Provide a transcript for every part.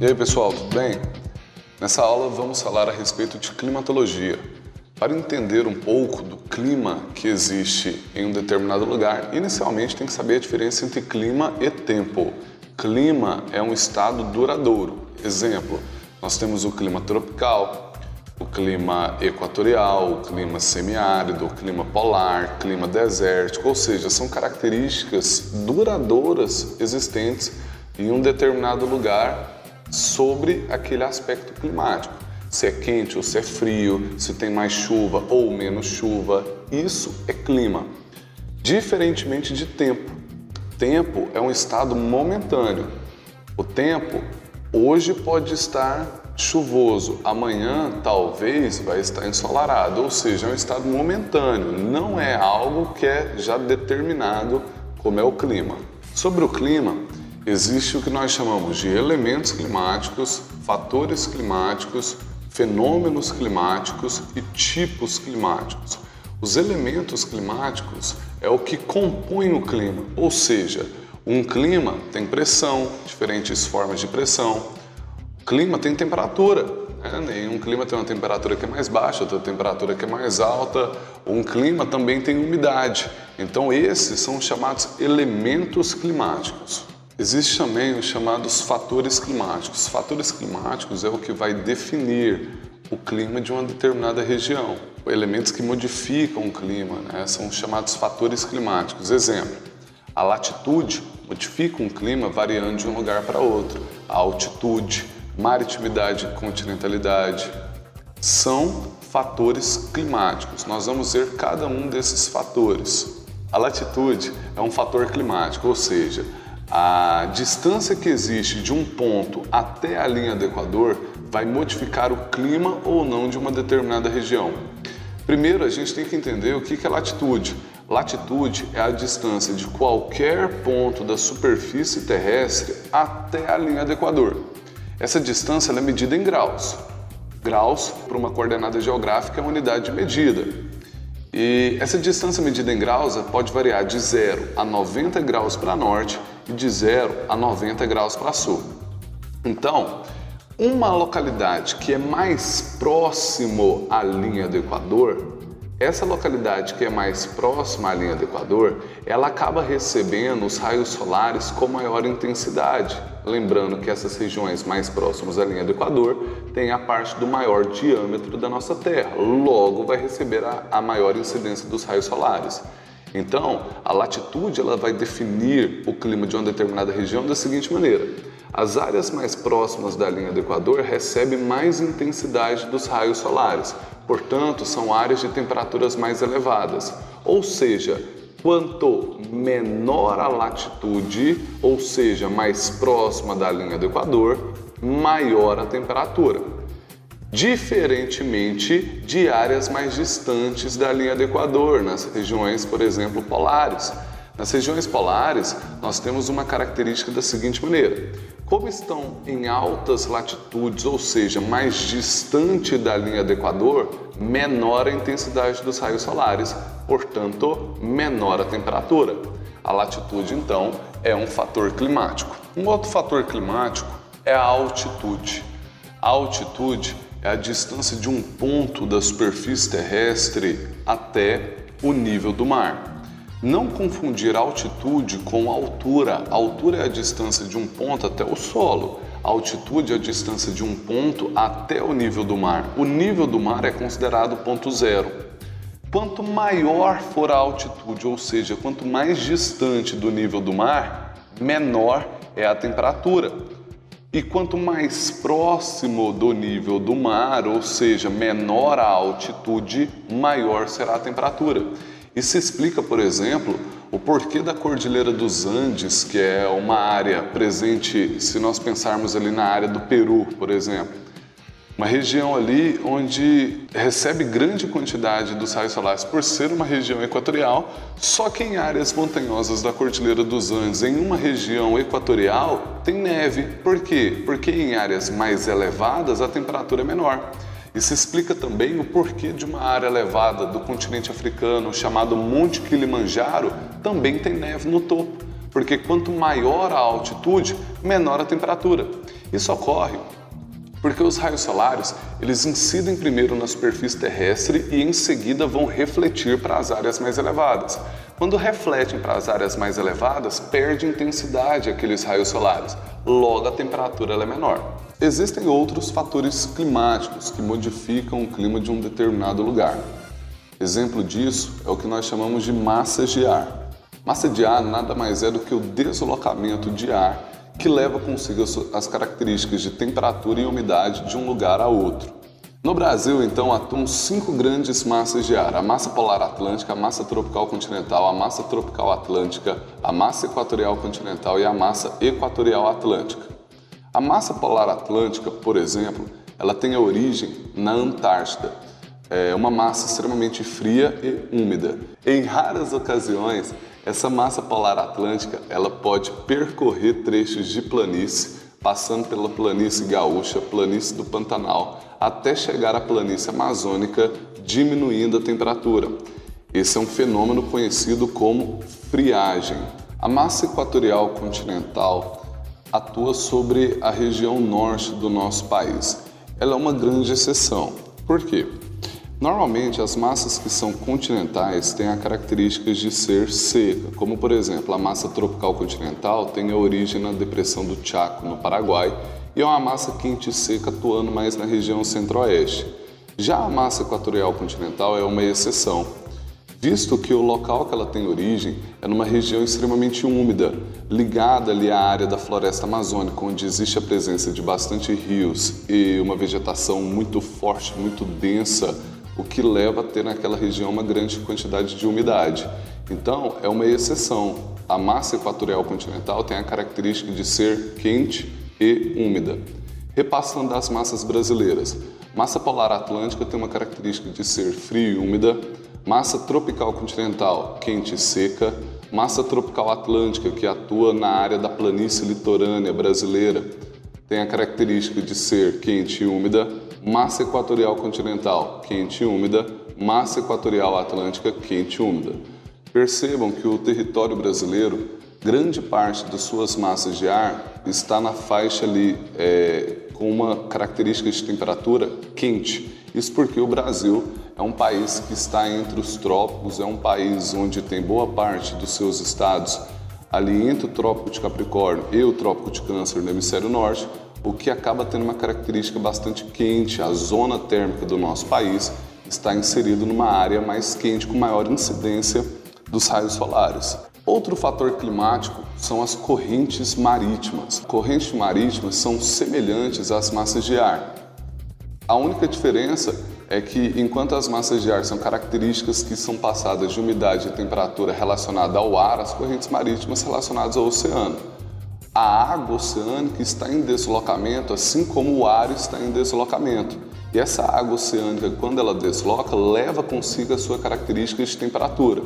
E aí pessoal, tudo bem? Nessa aula vamos falar a respeito de climatologia. Para entender um pouco do clima que existe em um determinado lugar, inicialmente tem que saber a diferença entre clima e tempo. Clima é um estado duradouro. Exemplo, nós temos o clima tropical, o clima equatorial, o clima semiárido, o clima polar, clima desértico, ou seja, são características duradouras existentes em um determinado lugar sobre aquele aspecto climático. Se é quente ou se é frio, se tem mais chuva ou menos chuva, isso é clima. Diferentemente de tempo. Tempo é um estado momentâneo. O tempo hoje pode estar chuvoso, amanhã talvez vai estar ensolarado, ou seja, é um estado momentâneo, não é algo que é já determinado como é o clima. Sobre o clima, existe o que nós chamamos de elementos climáticos, fatores climáticos, fenômenos climáticos e tipos climáticos. Os elementos climáticos é o que compõe o clima, ou seja, um clima tem pressão, diferentes formas de pressão. O clima tem temperatura, né? Um clima tem uma temperatura que é mais baixa, outra temperatura que é mais alta. Um clima também tem umidade. Então esses são chamados elementos climáticos. Existem também os chamados fatores climáticos. Fatores climáticos é o que vai definir o clima de uma determinada região. Elementos que modificam o clima, né? São chamados fatores climáticos. Exemplo, a latitude modifica um clima variando de um lugar para outro. A altitude, maritimidade e continentalidade são fatores climáticos. Nós vamos ver cada um desses fatores. A latitude é um fator climático, ou seja, a distância que existe de um ponto até a linha do Equador vai modificar o clima ou não de uma determinada região. Primeiro, a gente tem que entender o que é latitude. Latitude é a distância de qualquer ponto da superfície terrestre até a linha do Equador. Essa distância é medida em graus. Graus, para uma coordenada geográfica, é uma unidade de medida. E essa distância medida em graus pode variar de 0 a 90 graus para norte e de 0 a 90 graus para sul. Então, uma localidade que é mais próximo à linha do Equador, essa localidade que é mais próxima à linha do Equador, ela acaba recebendo os raios solares com maior intensidade. Lembrando que essas regiões mais próximas à linha do Equador têm a parte do maior diâmetro da nossa Terra, logo vai receber a maior incidência dos raios solares. Então, a latitude ela vai definir o clima de uma determinada região da seguinte maneira: as áreas mais próximas da linha do Equador recebem mais intensidade dos raios solares, portanto, são áreas de temperaturas mais elevadas. Ou seja, quanto menor a latitude, ou seja, mais próxima da linha do Equador, maior a temperatura. Diferentemente de áreas mais distantes da linha do Equador, nas regiões, por exemplo, polares. Nas regiões polares, nós temos uma característica da seguinte maneira: como estão em altas latitudes, ou seja, mais distante da linha do Equador, menor a intensidade dos raios solares, portanto, menor a temperatura. A latitude, então, é um fator climático. Um outro fator climático é a altitude. A altitude é a distância de um ponto da superfície terrestre até o nível do mar. Não confundir altitude com altura. A altura é a distância de um ponto até o solo. A altitude é a distância de um ponto até o nível do mar. O nível do mar é considerado ponto zero. Quanto maior for a altitude, ou seja, quanto mais distante do nível do mar, menor é a temperatura. E quanto mais próximo do nível do mar, ou seja, menor a altitude, maior será a temperatura. Isso explica, por exemplo, o porquê da Cordilheira dos Andes, que é uma área presente, se nós pensarmos ali na área do Peru, por exemplo. Uma região ali onde recebe grande quantidade dos raios solares por ser uma região equatorial, só que em áreas montanhosas da Cordilheira dos Andes, em uma região equatorial, tem neve. Por quê? Porque em áreas mais elevadas a temperatura é menor. Isso explica também o porquê de uma área elevada do continente africano, chamado Monte Kilimanjaro, também tem neve no topo. Porque quanto maior a altitude, menor a temperatura. Isso ocorre porque os raios solares, eles incidem primeiro na superfície terrestre e em seguida vão refletir para as áreas mais elevadas. Quando refletem para as áreas mais elevadas, perde intensidade aqueles raios solares, logo a temperatura ela é menor. Existem outros fatores climáticos que modificam o clima de um determinado lugar. Exemplo disso é o que nós chamamos de massas de ar. Massa de ar nada mais é do que o deslocamento de ar que leva consigo as características de temperatura e umidade de um lugar a outro. No Brasil, então, atuam 5 grandes massas de ar: a massa polar atlântica, a massa tropical continental, a massa tropical atlântica, a massa equatorial continental e a massa equatorial atlântica. A massa polar atlântica, por exemplo, ela tem a origem na Antártida. É uma massa extremamente fria e úmida. Em raras ocasiões, essa massa polar atlântica ela pode percorrer trechos de planície, passando pela planície gaúcha, planície do Pantanal, até chegar à planície amazônica, diminuindo a temperatura. Esse é um fenômeno conhecido como friagem. A massa equatorial continental atua sobre a região norte do nosso país. Ela é uma grande exceção. Por quê? Normalmente, as massas que são continentais têm a característica de ser seca, como por exemplo, a massa tropical continental tem a origem na depressão do Chaco, no Paraguai, e é uma massa quente e seca atuando mais na região centro-oeste. Já a massa equatorial continental é uma exceção, visto que o local que ela tem origem é numa região extremamente úmida, ligada ali à área da floresta amazônica, onde existe a presença de bastante rios e uma vegetação muito forte, muito densa, o que leva a ter naquela região uma grande quantidade de umidade. Então, é uma exceção. A massa equatorial continental tem a característica de ser quente e úmida. Repassando das massas brasileiras, massa polar atlântica tem uma característica de ser fria e úmida, massa tropical continental, quente e seca, massa tropical atlântica, que atua na área da planície litorânea brasileira, tem a característica de ser quente e úmida, massa equatorial continental, quente e úmida, massa equatorial atlântica, quente e úmida. Percebam que o território brasileiro, grande parte das suas massas de ar está na faixa ali com uma característica de temperatura quente. Isso porque o Brasil é um país que está entre os trópicos, é um país onde tem boa parte dos seus estados ali entre o Trópico de Capricórnio e o Trópico de Câncer no hemisfério norte, o que acaba tendo uma característica bastante quente. A zona térmica do nosso país está inserido numa área mais quente, com maior incidência dos raios solares. Outro fator climático são as correntes marítimas. Correntes marítimas são semelhantes às massas de ar. A única diferença é que, enquanto as massas de ar são características que são passadas de umidade e temperatura relacionada ao ar, as correntes marítimas relacionadas ao oceano. A água oceânica está em deslocamento, assim como o ar está em deslocamento. E essa água oceânica, quando ela desloca, leva consigo a sua característica de temperatura.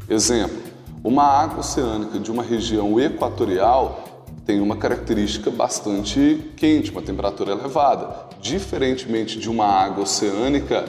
Exemplo, uma água oceânica de uma região equatorial tem uma característica bastante quente, uma temperatura elevada, diferentemente de uma água oceânica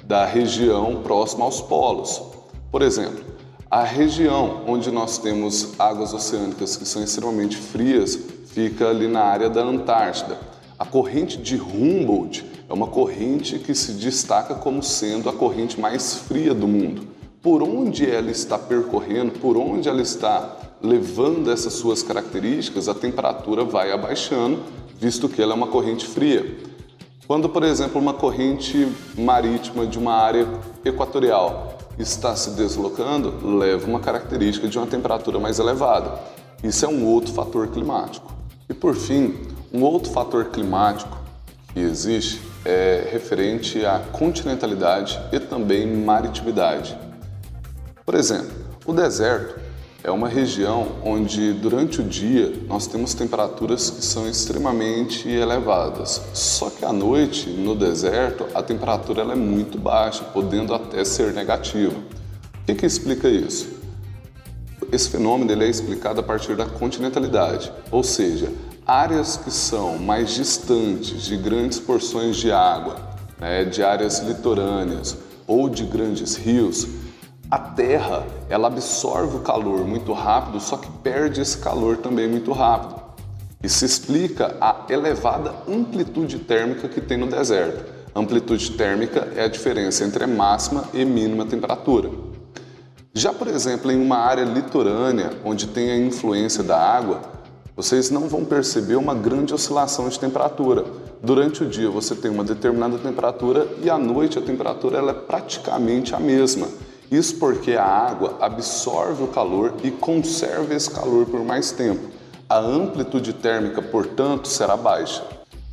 da região próxima aos polos. Por exemplo, a região onde nós temos águas oceânicas que são extremamente frias fica ali na área da Antártida. A corrente de Humboldt é uma corrente que se destaca como sendo a corrente mais fria do mundo. Por onde ela está percorrendo, por onde ela está levando essas suas características, a temperatura vai abaixando, visto que ela é uma corrente fria. Quando, por exemplo, uma corrente marítima de uma área equatorial está se deslocando, leva uma característica de uma temperatura mais elevada. Isso é um outro fator climático. E por fim, um outro fator climático que existe é referente à continentalidade e também maritimidade. Por exemplo, o deserto é uma região onde durante o dia nós temos temperaturas que são extremamente elevadas. Só que à noite, no deserto, a temperatura ela é muito baixa, podendo até ser negativa. O que explica isso? Esse fenômeno ele é explicado a partir da continentalidade, ou seja, áreas que são mais distantes de grandes porções de água, de áreas litorâneas ou de grandes rios, a Terra, ela absorve o calor muito rápido, só que perde esse calor também muito rápido. e se explica a elevada amplitude térmica que tem no deserto. Amplitude térmica é a diferença entre a máxima e mínima temperatura. Já, por exemplo, em uma área litorânea, onde tem a influência da água, vocês não vão perceber uma grande oscilação de temperatura. Durante o dia você tem uma determinada temperatura e à noite a temperatura ela é praticamente a mesma. Isso porque a água absorve o calor e conserva esse calor por mais tempo. A amplitude térmica, portanto, será baixa.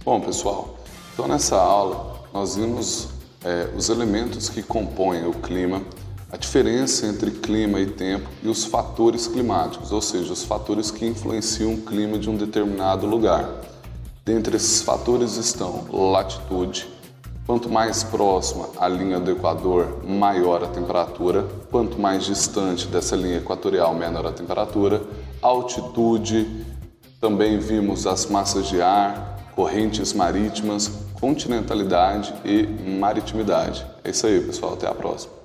Bom, pessoal, então nessa aula nós vimos os elementos que compõem o clima, a diferença entre clima e tempo e os fatores climáticos, ou seja, os fatores que influenciam o clima de um determinado lugar. Dentre esses fatores estão latitude. Quanto mais próxima à linha do Equador, maior a temperatura. Quanto mais distante dessa linha equatorial, menor a temperatura. Altitude, também vimos as massas de ar, correntes marítimas, continentalidade e maritimidade. É isso aí, pessoal. Até a próxima.